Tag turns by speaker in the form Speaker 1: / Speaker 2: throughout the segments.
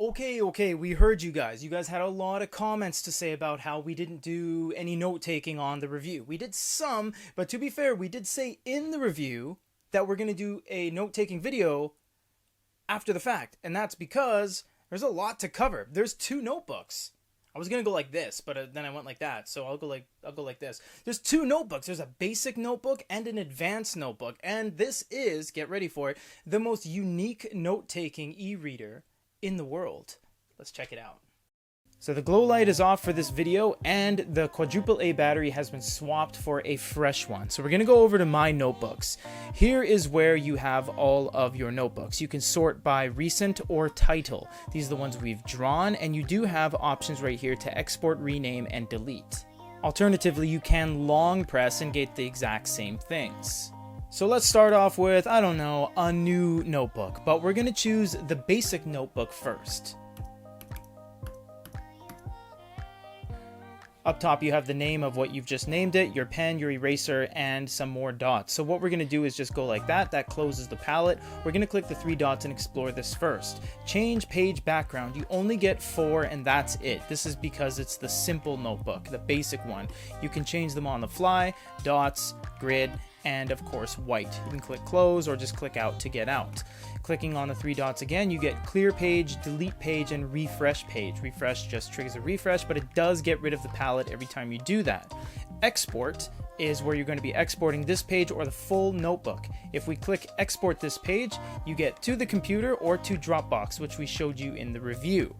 Speaker 1: Okay, we heard you guys. You guys had a lot of comments to say about how we didn't do any note-taking on the review. We did some, but to be fair, we did say in the review that we're going to do a note-taking video after the fact, and that's because there's a lot to cover. There's 2 notebooks. I was going to go like this, but then I went like that, so I'll go like this. There's 2 notebooks. There's a basic notebook and an advanced notebook, and this is, get ready for it, the most unique note-taking e-reader in the world. Let's check it out. So the glow light is off for this video, and the quadruple A battery has been swapped for a fresh one. So we're going to go over to my notebooks. Here is where you have all of your notebooks. You can sort by recent or title. These are the ones we've drawn, and you do have options right here to export, rename, and delete. Alternatively, you can long press and get the exact same things. So let's start off with, I don't know, a new notebook, but we're going to choose the basic notebook first. Up top you have the name of what you've just named it, your pen, your eraser, and some more dots. So what we're going to do is just go like that. That closes the palette. We're going to click the 3 dots and explore this first. Change page background. You only get 4 and that's it. This is because it's the simple notebook, the basic one. You can change them on the fly, dots, grid, and of course white. You can click close or just click out to get out. Clicking on the 3 dots again, you get clear page, delete page, and refresh page. Refresh just triggers a refresh, but it does get rid of the palette every time you do that. Export is where you're going to be exporting this page or the full notebook. If we click export this page, you get to the computer or to Dropbox, which we showed you in the review.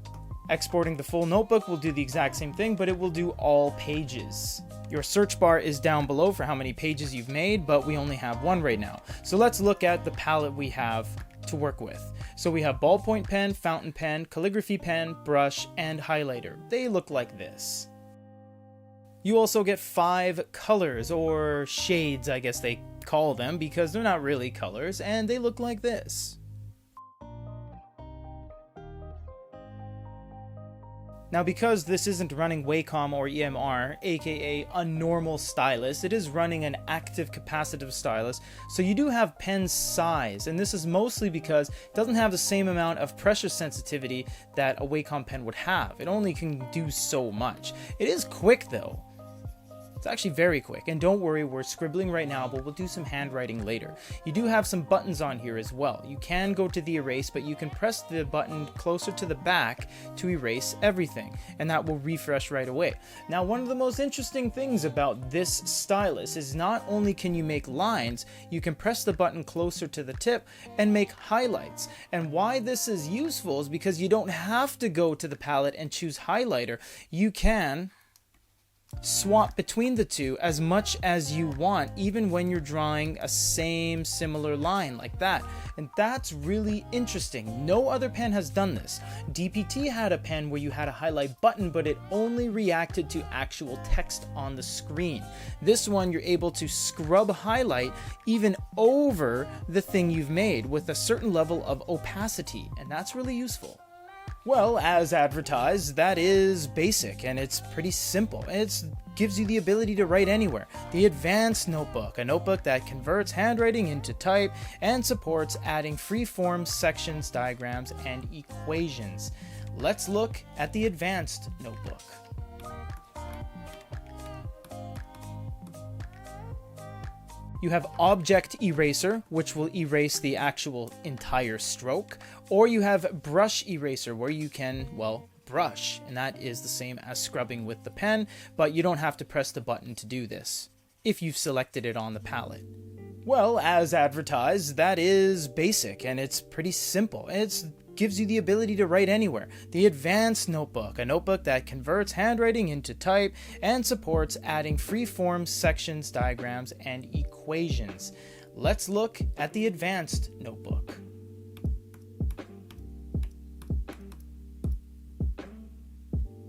Speaker 1: Exporting the full notebook will do the exact same thing, but it will do all pages. Your search bar is down below for how many pages you've made, but we only have 1 right now. So let's look at the palette we have to work with. So we have ballpoint pen, fountain pen, calligraphy pen, brush, and highlighter. They look like this. You also get 5 colors, or shades I guess they call them, because they're not really colors, and they look like this. Now because this isn't running Wacom or EMR, aka a normal stylus, it is running an active capacitive stylus, so you do have pen size, and this is mostly because it doesn't have the same amount of pressure sensitivity that a Wacom pen would have. It only can do so much. It is quick though. It's actually very quick, and don't worry, we're scribbling right now, but we'll do some handwriting later. You do have some buttons on here as well. You can go to the erase, but you can press the button closer to the back to erase everything, and that will refresh right away. Now, one of the most interesting things about this stylus is not only can you make lines, you can press the button closer to the tip and make highlights. And why this is useful is because you don't have to go to the palette and choose highlighter. You can swap between the two as much as you want, even when you're drawing a similar line like that. And that's really interesting. No other pen has done this. DPT had a pen where you had a highlight button, but it only reacted to actual text on the screen. This one, you're able to scrub highlight even over the thing you've made with a certain level of opacity, and that's really useful. Well, as advertised, that is basic, and it's pretty simple. It gives you the ability to write anywhere. The advanced notebook, a notebook that converts handwriting into type and supports adding free-form sections, diagrams, and equations. Let's look at the advanced notebook. You have object eraser, which will erase the actual entire stroke, or you have brush eraser, where you can, well, brush, and that is the same as scrubbing with the pen, but you don't have to press the button to do this if you've selected it on the palette. Well, as advertised, that is basic, and it's pretty simple. It gives you the ability to write anywhere. The advanced notebook, a notebook that converts handwriting into type and supports adding free-form sections, diagrams, and equations. Let's look at the advanced notebook.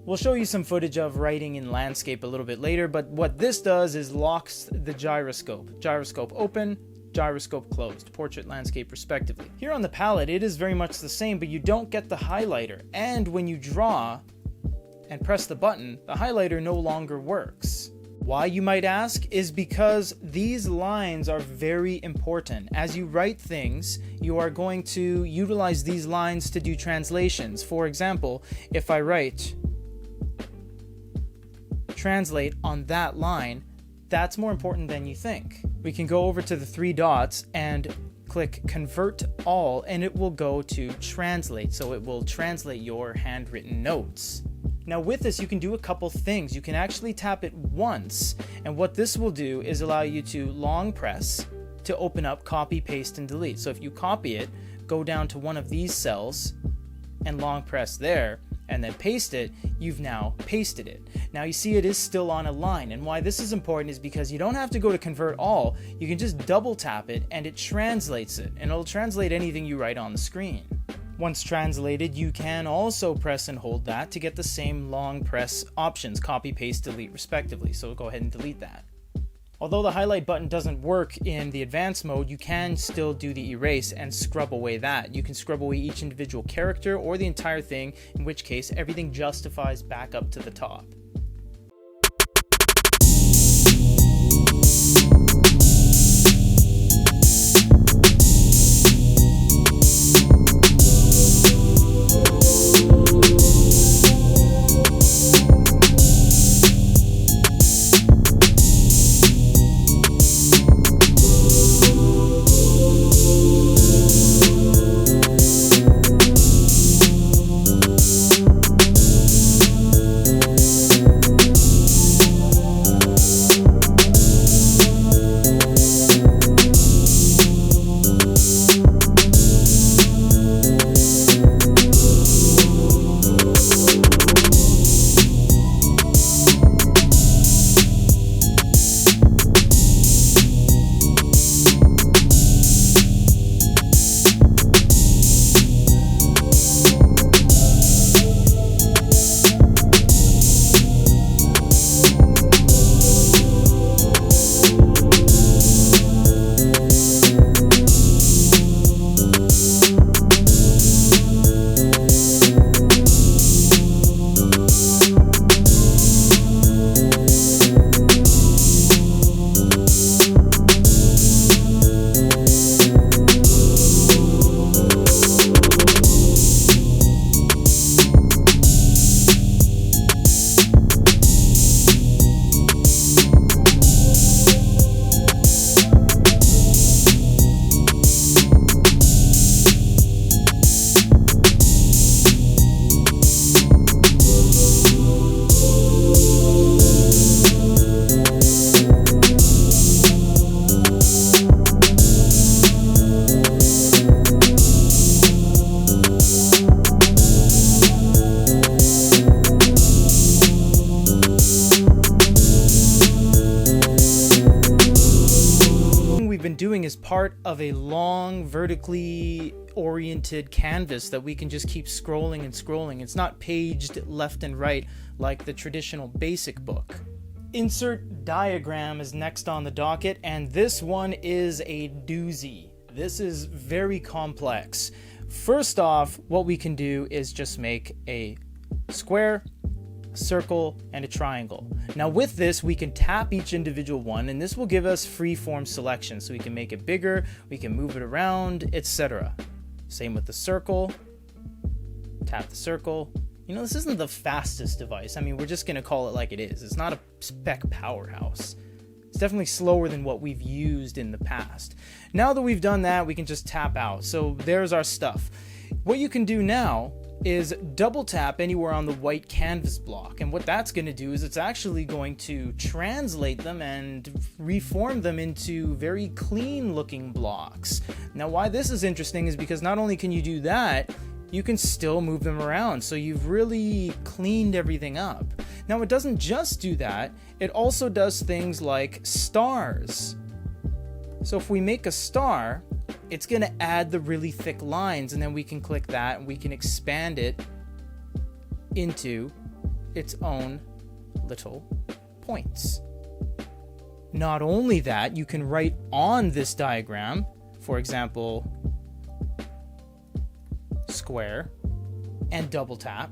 Speaker 1: We'll show you some footage of writing in landscape a little bit later, but what this does is locks the gyroscope. Gyroscope open, gyroscope closed, portrait, landscape respectively. Here on the palette, it is very much the same, but you don't get the highlighter. And when you draw and press the button, the highlighter no longer works. Why, you might ask, is because these lines are very important. As you write things, you are going to utilize these lines to do translations. For example, if I write translate on that line, that's more important than you think. We can go over to the three dots and click convert all, and it will go to translate. So it will translate your handwritten notes. Now with this, you can do a couple things. You can actually tap it once, and what this will do is allow you to long press to open up copy, paste, and delete. So if you copy it, go down to one of these cells and long press there, and then paste it, you've now pasted it. Now you see it is still on a line, and why this is important is because you don't have to go to convert all. You can just double tap it and it translates it, and it'll translate anything you write on the screen. Once translated, you can also press and hold that to get the same long press options, copy, paste, delete respectively. So go ahead and delete that. Although the highlight button doesn't work in the advanced mode, you can still do the erase and scrub away that. You can scrub away each individual character or the entire thing, in which case everything justifies back up to the top. Doing is part of a long vertically oriented canvas that we can just keep scrolling and scrolling. It's not paged left and right like the traditional basic book. Insert diagram is next on the docket, and this one is a doozy. This is very complex. First off, what we can do is just make a square, circle, and a triangle. Now with this, we can tap each individual one, and this will give us free-form selection, so we can make it bigger, we can move it around, etc. Same with the circle. Tap the circle. You know, this isn't the fastest device. I mean, we're just gonna call it like it is. It's not a spec powerhouse. It's definitely slower than what we've used in the past. Now that we've done that, we can just tap out. So there's our stuff. What you can do now is double tap anywhere on the white canvas block, and what that's going to do is it's actually going to translate them and reform them into very clean looking blocks. Now why this is interesting is because not only can you do that, you can still move them around, so you've really cleaned everything up. Now it doesn't just do that, it also does things like stars. So if we make a star, it's going to add the really thick lines, and then we can click that and we can expand it into its own little points. Not only that, you can write on this diagram, for example, square, and double tap.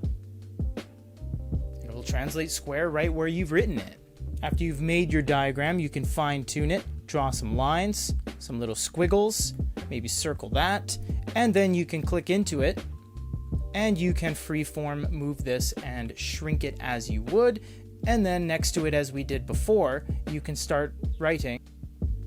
Speaker 1: It will translate square right where you've written it. After you've made your diagram, you can fine tune it, draw some lines, some little squiggles, maybe circle that, and then you can click into it and you can freeform move this and shrink it as you would. And then next to it, as we did before, you can start writing.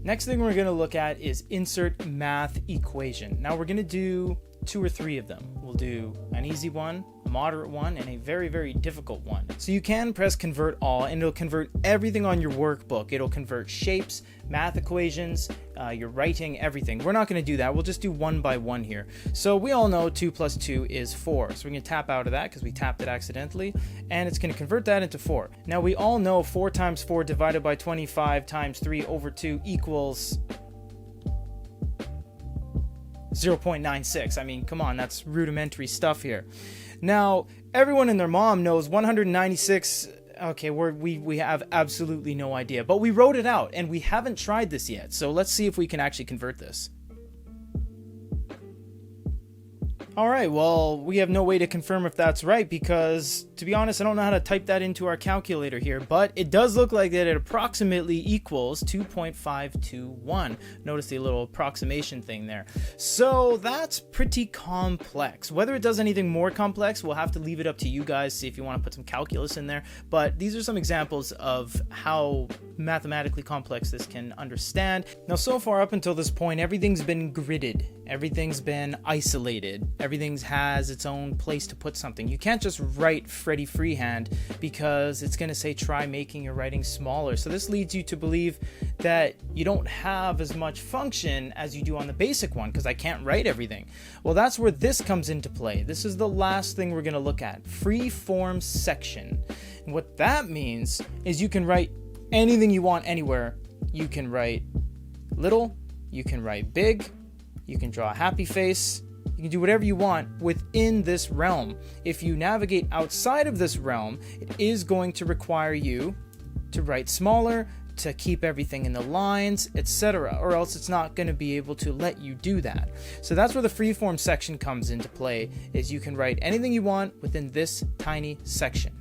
Speaker 1: Next thing we're going to look at is insert math equation. Now we're going to do 2 or 3 of them. We'll do an easy one, a moderate one, and a very, very difficult one. So you can press convert all and it'll convert everything on your workbook. It'll convert shapes, math equations, your writing, everything. We're not going to do that. We'll just do one by one here. So we all know 2 plus 2 is 4. So we're going to tap out of that because we tapped it accidentally, and it's going to convert that into 4. Now we all know 4 times 4 divided by 25 times 3 over 2 equals 0.96. I mean, come on, that's rudimentary stuff here. Now, everyone and their mom knows 196. Okay, we have absolutely no idea, but we wrote it out and we haven't tried this yet. So let's see if we can actually convert this. All right, well, we have no way to confirm if that's right because, to be honest, I don't know how to type that into our calculator here, but it does look like that it approximately equals 2.521. Notice the little approximation thing there. So that's pretty complex. Whether it does anything more complex, we'll have to leave it up to you guys, see if you want to put some calculus in there, but these are some examples of how mathematically complex this can understand. Now, so far up until this point, everything's been gridded. Everything's been isolated. Everything has its own place to put something. You can't just write Freddy freehand because it's going to say try making your writing smaller. So this leads you to believe that you don't have as much function as you do on the basic one because I can't write everything. Well, that's where this comes into play. This is the last thing we're going to look at. Free form section. And what that means is you can write anything you want anywhere. You can write little, you can write big, you can draw a happy face, you can do whatever you want within this realm. If you navigate outside of this realm, it is going to require you to write smaller, to keep everything in the lines, etc., or else it's not going to be able to let you do that. So that's where the freeform section comes into play, is you can write anything you want within this tiny section.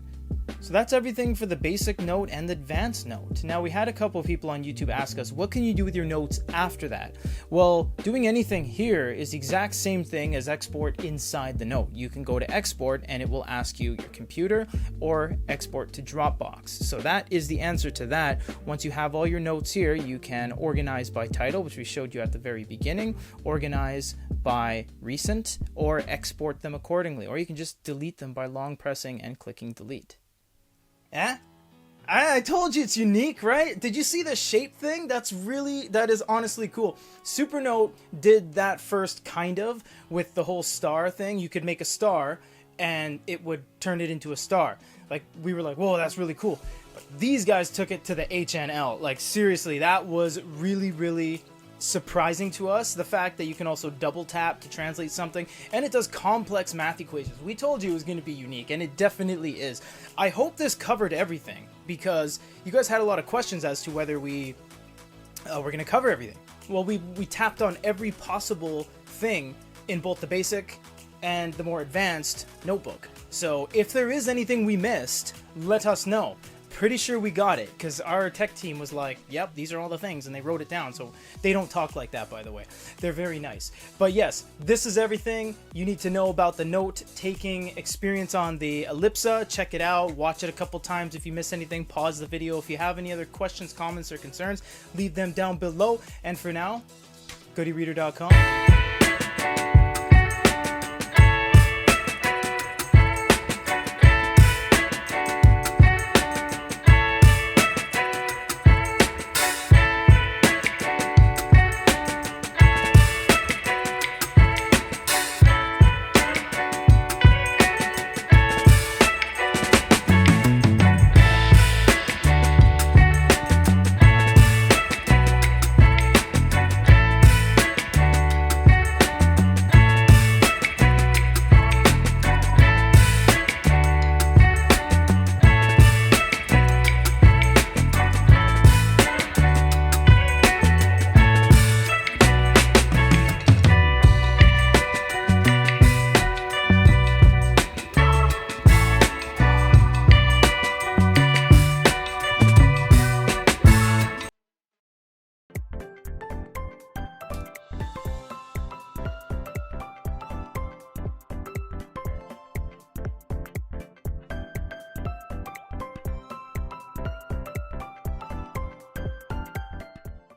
Speaker 1: So that's everything for the basic note and the advanced note. Now, we had a couple of people on YouTube ask us, what can you do with your notes after that? Well, doing anything here is the exact same thing as export inside the note. You can go to export and it will ask you your computer or export to Dropbox. So that is the answer to that. Once you have all your notes here, you can organize by title, which we showed you at the very beginning, organize by recent, or export them accordingly. Or you can just delete them by long pressing and clicking delete. Eh? I told you it's unique, right? Did you see the shape thing? That is honestly cool. Supernote did that first, kind of, with the whole star thing. You could make a star and it would turn it into a star. Like, we were like, whoa, that's really cool. But these guys took it to the HNL. Like, seriously, that was really, really surprising to us, the fact that you can also double tap to translate something, and it does complex math equations. We told you it was going to be unique, and it definitely is. I hope this covered everything, because you guys had a lot of questions as to whether we're going to cover everything. Well, we tapped on every possible thing in both the basic and the more advanced notebook. So if there is anything we missed, let us know. Pretty sure we got it, because our tech team was like, yep, these are all the things, and they wrote it down. So they don't talk like that, by the way. They're very nice. But yes, this is everything you need to know about the note-taking experience on the Elipsa. Check it out. Watch it a couple times. If you miss anything, pause the video. If you have any other questions, comments, or concerns, leave them down below. And for now, goodyreader.com.